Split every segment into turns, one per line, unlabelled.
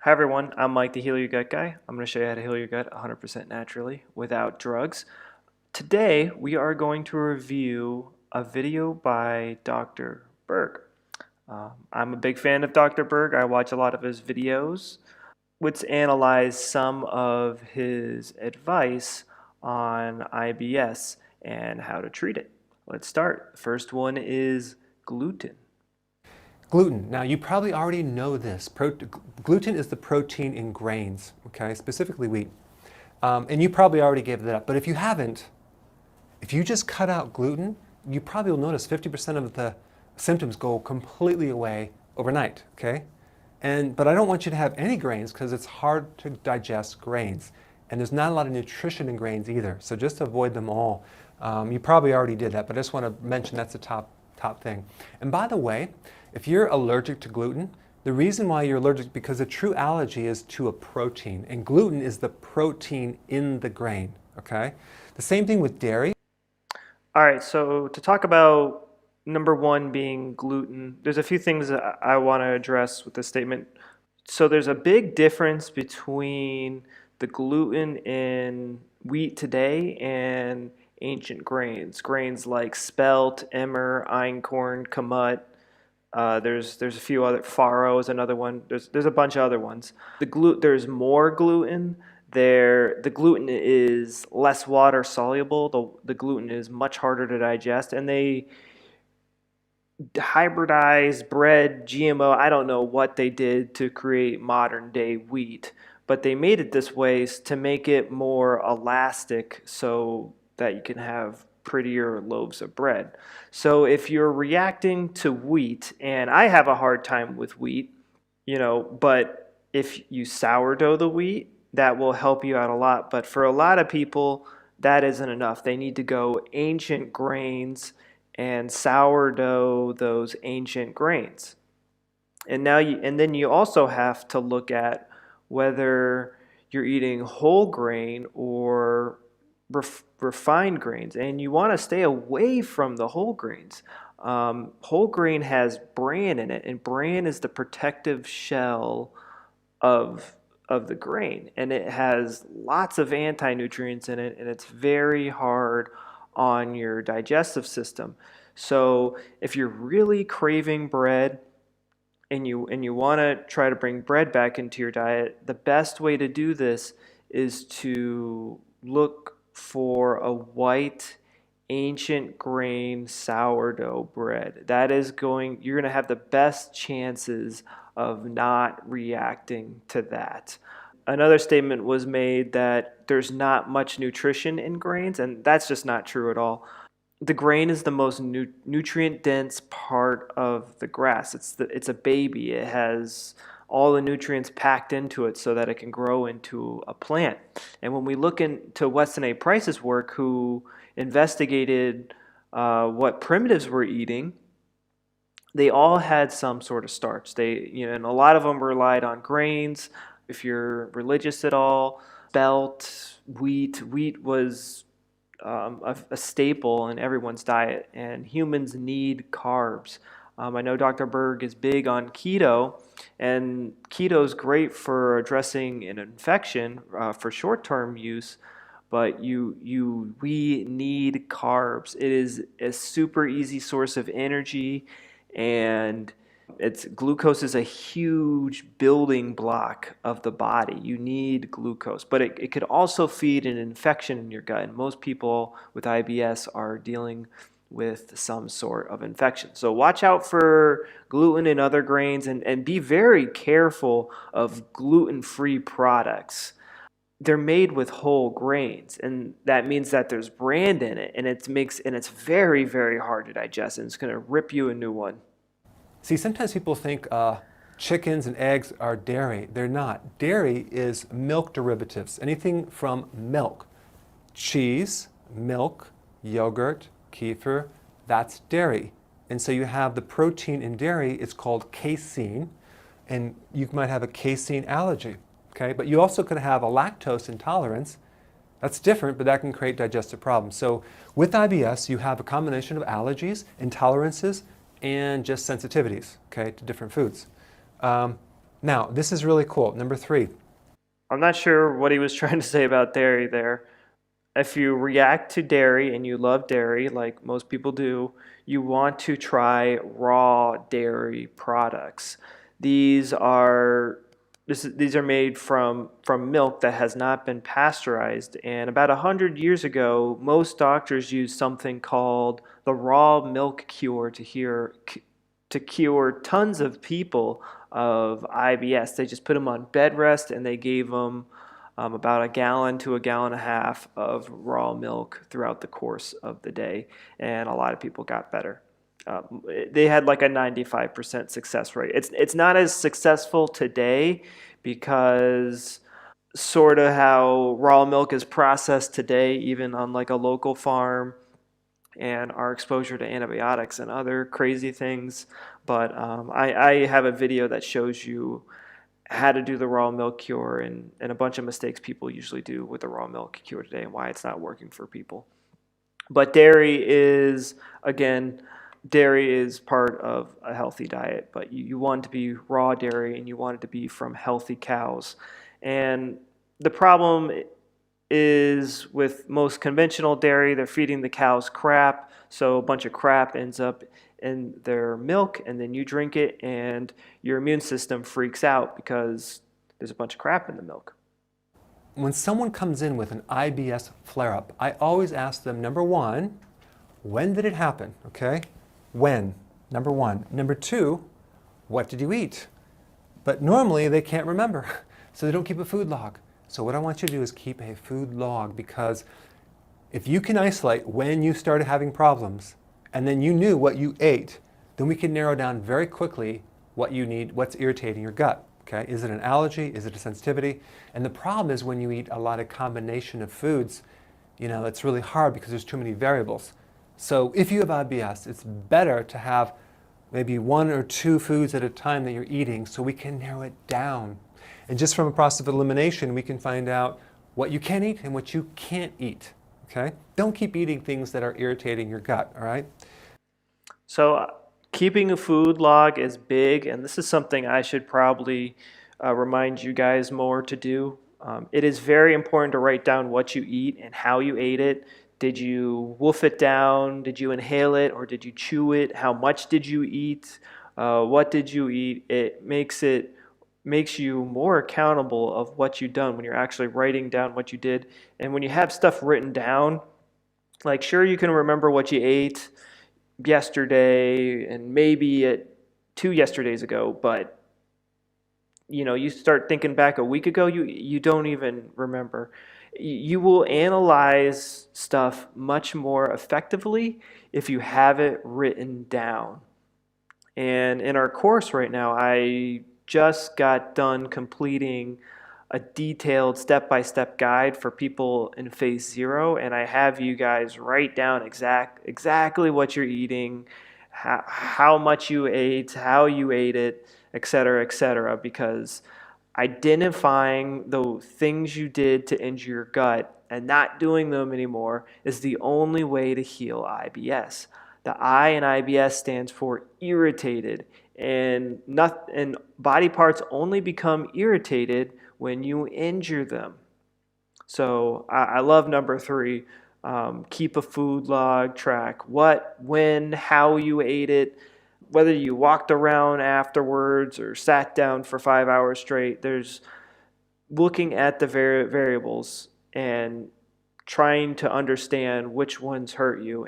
Hi everyone, I'm Mike, the Heal Your Gut guy. I'm going to show you how to heal your gut 100% naturally without drugs. Today we are going to review a video by Dr. Berg. I'm a big fan of Dr. Berg. I watch a lot of his videos. Let's analyze some of his advice on IBS and how to treat it. Let's start. The first one is gluten.
Gluten. Now, you probably already know this. Gluten is the protein in grains, okay, specifically wheat. And you probably already gave that up. But if you haven't, if you just cut out gluten, you probably will notice 50% of the symptoms go completely away overnight, okay? But I don't want you to have any grains because it's hard to digest grains. And there's not a lot of nutrition in grains either. So just avoid them all. You probably already did that, but I just want to mention that's the top thing. And by the way, if you're allergic to gluten, the reason why you're allergic because a true allergy is to a protein, and gluten is the protein in the grain, okay? The same thing with dairy.
All right, so to talk about number one being gluten, there's a few things that I want to address with this statement. So there's a big difference between the gluten in wheat today and ancient grains. Grains like spelt, emmer, einkorn, kamut. There's a few other, farro is another one. There's a bunch of other ones. There's more gluten. The gluten is less water soluble. The gluten is much harder to digest, and they hybridized bread, GMO. I don't know what they did to create modern day wheat, but they made it this way to make it more elastic so that you can have prettier loaves of bread. So if you're reacting to wheat, and I have a hard time with wheat, but if you sourdough the wheat, that will help you out a lot. But for a lot of people, that isn't enough. They need to go ancient grains and sourdough those ancient grains. And then you also have to look at whether you're eating whole grain or refined grains, and you want to stay away from the whole grains. Whole grain has bran in it, and bran is the protective shell of the grain, and it has lots of anti-nutrients in it, and it's very hard on your digestive system. So if you're really craving bread and you want to try to bring bread back into your diet, the best way to do this is to look for a white ancient grain sourdough bread. You're going to have the best chances of not reacting to that. Another statement was made that there's not much nutrition in grains, and that's just not true at all. The grain is the most nutrient dense part of the grass. It's a baby. It has all the nutrients packed into it so that it can grow into a plant. And when we look into Weston A. Price's work, who investigated what primitives were eating, they all had some sort of starch. And a lot of them relied on grains. If you're religious at all, spelt, wheat was a staple in everyone's diet, and humans need carbs. I know Dr. Berg is big on keto, and keto is great for addressing an infection for short-term use, but we need carbs. It is a super easy source of energy, and glucose is a huge building block of the body. You need glucose, but it could also feed an infection in your gut. And most people with IBS are dealing with some sort of infection. So watch out for gluten and other grains, and be very careful of gluten-free products. They're made with whole grains, and that means that there's bran in it, and it's very, very hard to digest, and it's going to rip you a new one.
See, sometimes people think chickens and eggs are dairy. They're not. Dairy is milk derivatives, anything from milk. Cheese, milk, yogurt, kefir, that's dairy. And so you have the protein in dairy, it's called casein, and you might have a casein allergy, okay? But you also could have a lactose intolerance. That's different, but that can create digestive problems. So with IBS, you have a combination of allergies, intolerances, and just sensitivities, okay, to different foods. Now, this is really cool. Number 3.
I'm not sure what he was trying to say about dairy there. If you react to dairy and you love dairy, like most people do, you want to try raw dairy products. These are these are made from milk that has not been pasteurized. And about 100 years ago, most doctors used something called the raw milk cure to cure tons of people of IBS. They just put them on bed rest and they gave them about a gallon to a gallon and a half of raw milk throughout the course of the day, and a lot of people got better. They had like a 95% success rate. It's not as successful today because sort of how raw milk is processed today, even on like a local farm, and our exposure to antibiotics and other crazy things. But I have a video that shows you how to do the raw milk cure and a bunch of mistakes people usually do with the raw milk cure today and why it's not working for people. But dairy is part of a healthy diet, but you want it to be raw dairy and you want it to be from healthy cows. And the problem is with most conventional dairy, they're feeding the cows crap, so a bunch of crap ends up in their milk, and then you drink it, and your immune system freaks out because there's a bunch of crap in the milk.
When someone comes in with an IBS flare-up, I always ask them, number 1, when did it happen? Okay? When? Number 1. Number 2, what did you eat? But normally they can't remember, so they don't keep a food log. So what I want you to do is keep a food log, because if you can isolate when you started having problems and then you knew what you ate, then we can narrow down very quickly what you need, what's irritating your gut. Okay? Is it an allergy? Is it a sensitivity? And the problem is when you eat a lot of combination of foods, it's really hard because there's too many variables. So if you have IBS, it's better to have maybe 1 or 2 foods at a time that you're eating so we can narrow it down. And just from a process of elimination, we can find out what you can eat and what you can't eat. Okay? Don't keep eating things that are irritating your gut, all right?
So keeping a food log is big, and this is something I should probably remind you guys more to do. It is very important to write down what you eat and how you ate it. Did you wolf it down? Did you inhale it, or did you chew it? How much did you eat? What did you eat? It makes you more accountable of what you've done when you're actually writing down what you did. And when you have stuff written down, like sure you can remember what you ate yesterday and maybe 2 yesterdays ago, but you start thinking back a week ago, you don't even remember. You will analyze stuff much more effectively if you have it written down. And in our course right now, I just got done completing a detailed step-by-step guide for people in phase 0, and I have you guys write down exactly what you're eating, how much you ate, how you ate it, etc., because identifying the things you did to injure your gut and not doing them anymore is the only way to heal IBS. The I in IBS stands for irritated, and body parts only become irritated when you injure them. So I love number 3. Keep a food log, track what, when, how you ate it, whether you walked around afterwards or sat down for 5 hours straight. There's looking at the variables and trying to understand which ones hurt you.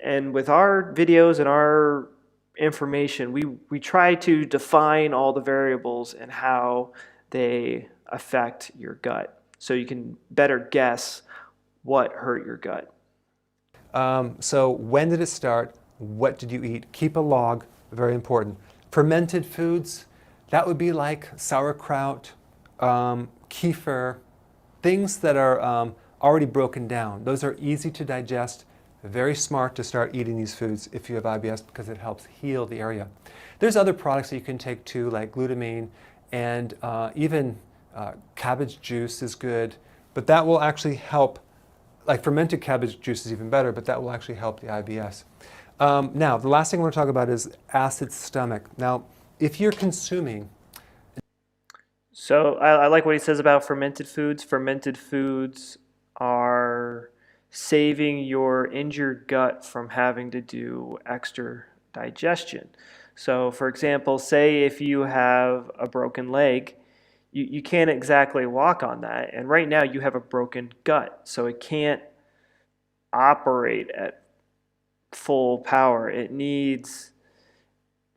And with our videos and our information, we try to define all the variables and how they affect your gut so you can better guess what hurt your gut.
So when did it start? What did you eat? Keep a log, very important. Fermented foods, that would be like sauerkraut, kefir, things that are already broken down. Those are easy to digest. Very smart to start eating these foods if you have IBS because it helps heal the area. There's other products that you can take too, like glutamine, and even cabbage juice is good, but that will actually help. Like fermented cabbage juice is even better, but that will actually help the IBS. Now, the last thing I want to talk about is acid stomach. Now, if you're consuming
So I like what he says about fermented foods. Fermented foods are saving your injured gut from having to do extra digestion. So, for example, say if you have a broken leg, you can't exactly walk on that. And right now you have a broken gut, so it can't operate at full power. It needs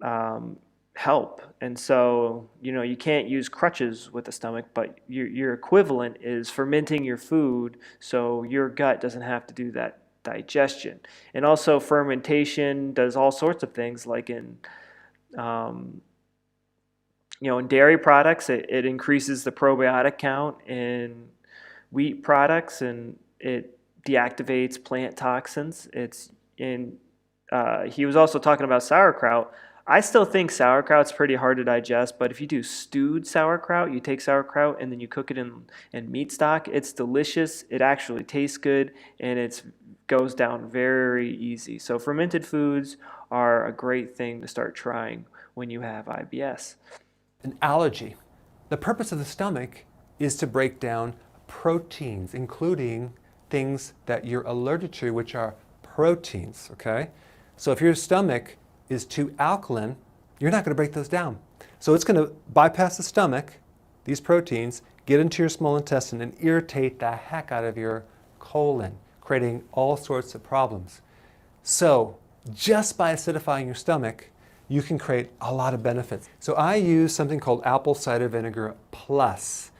um, help. And so, you can't use crutches with the stomach, but your equivalent is fermenting your food so your gut doesn't have to do that digestion. And also, fermentation does all sorts of things, like um, in dairy products, it increases the probiotic count in wheat products, and it deactivates plant toxins. It's in. He was also talking about sauerkraut. I still think sauerkraut's pretty hard to digest, but if you do stewed sauerkraut, you take sauerkraut and then you cook it in meat stock. It's delicious. It actually tastes good, and it goes down very easy. So fermented foods are a great thing to start trying when you have IBS.
An allergy. The purpose of the stomach is to break down proteins, including things that you're allergic to, which are proteins, okay? So if your stomach is too alkaline, you're not going to break those down. So it's going to bypass the stomach, these proteins, get into your small intestine and irritate the heck out of your colon, creating all sorts of problems. So just by acidifying your stomach, you can create a lot of benefits. So I use something called apple cider vinegar plus.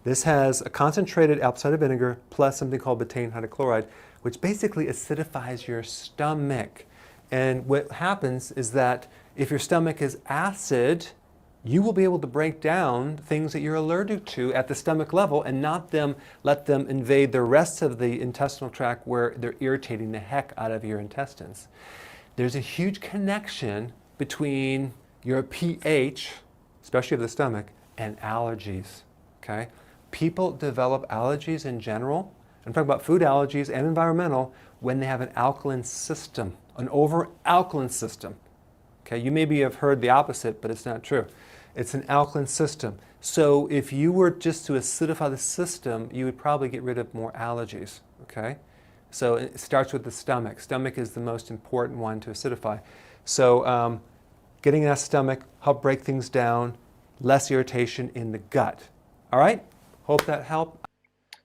This has a concentrated apple cider vinegar plus something called betaine hydrochloride, which basically acidifies your stomach. And what happens is that if your stomach is acid, you will be able to break down things that you're allergic to at the stomach level and not let them invade the rest of the intestinal tract where they're irritating the heck out of your intestines. There's a huge connection between your pH, especially of the stomach, and allergies, okay? People develop allergies in general, I'm talking about food allergies and environmental, when they have an alkaline system, an over-alkaline system. Okay, you maybe have heard the opposite, but it's not true. It's an alkaline system. So if you were just to acidify the system, you would probably get rid of more allergies, okay? So it starts with the stomach. Stomach is the most important one to acidify. So getting that stomach, help break things down, less irritation in the gut. All right? Hope that helped.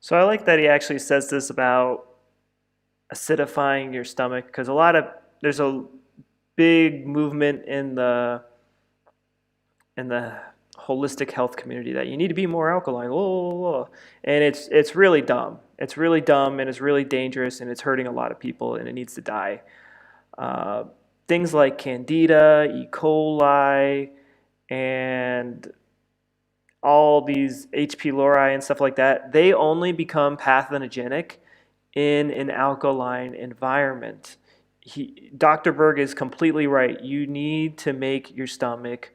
So I like that he actually says this about acidifying your stomach, because there's a big movement in the holistic health community that you need to be more alkaline. Oh, and it's really dumb. It's really dumb, and it's really dangerous, and it's hurting a lot of people, and it needs to die. Uh, Things like Candida, E. coli, and all these H. pylori and stuff like that, they only become pathogenic in an alkaline environment. Dr. Berg is completely right. You need to make your stomach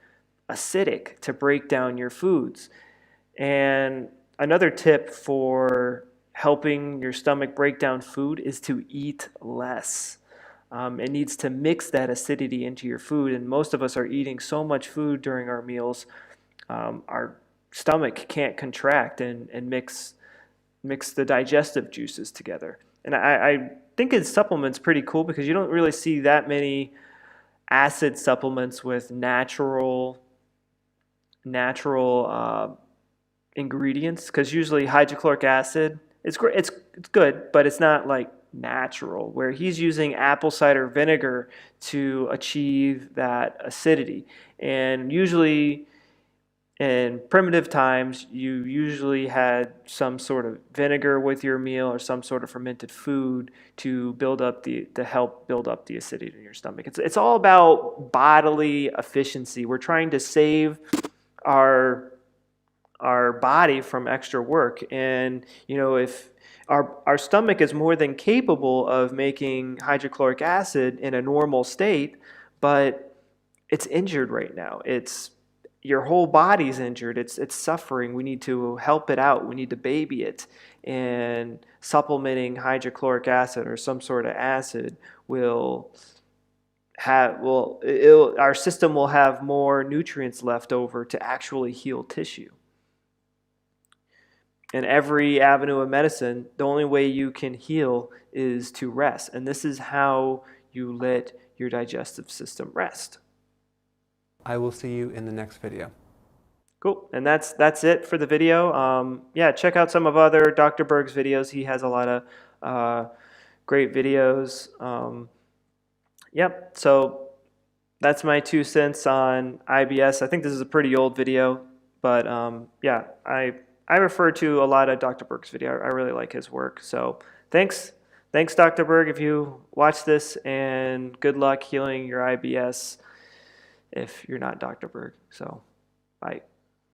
acidic to break down your foods. And another tip for helping your stomach break down food is to eat less. It needs to mix that acidity into your food, and most of us are eating so much food during our meals, our stomach can't contract and mix the digestive juices together. And I think his supplement's pretty cool because you don't really see that many acid supplements with natural ingredients, because usually hydrochloric acid, it's great, it's good, but it's not like natural. Where he's using apple cider vinegar to achieve that acidity, and usually in primitive times, you usually had some sort of vinegar with your meal or some sort of fermented food to help build up the acidity in your stomach. It's all about bodily efficiency. We're trying to save our our body from extra work, and if our stomach is more than capable of making hydrochloric acid in a normal state, but it's injured right now. It's Your whole body's injured. It's suffering. We need to help it out. We need to baby it. And supplementing hydrochloric acid or some sort of acid our system will have more nutrients left over to actually heal tissue. in every avenue of medicine, the only way you can heal is to rest. And this is how you let your digestive system rest.
I will see you in the next video.
Cool. And that's it for the video. Yeah, check out some of other Dr. Berg's videos. He has a lot of great videos. Yep. So that's my 2 cents on IBS. I think this is a pretty old video, but yeah, I refer to a lot of Dr. Berg's video. I really like his work. So thanks, Dr. Berg, if you watch this, and good luck healing your IBS if you're not Dr. Berg. So bye.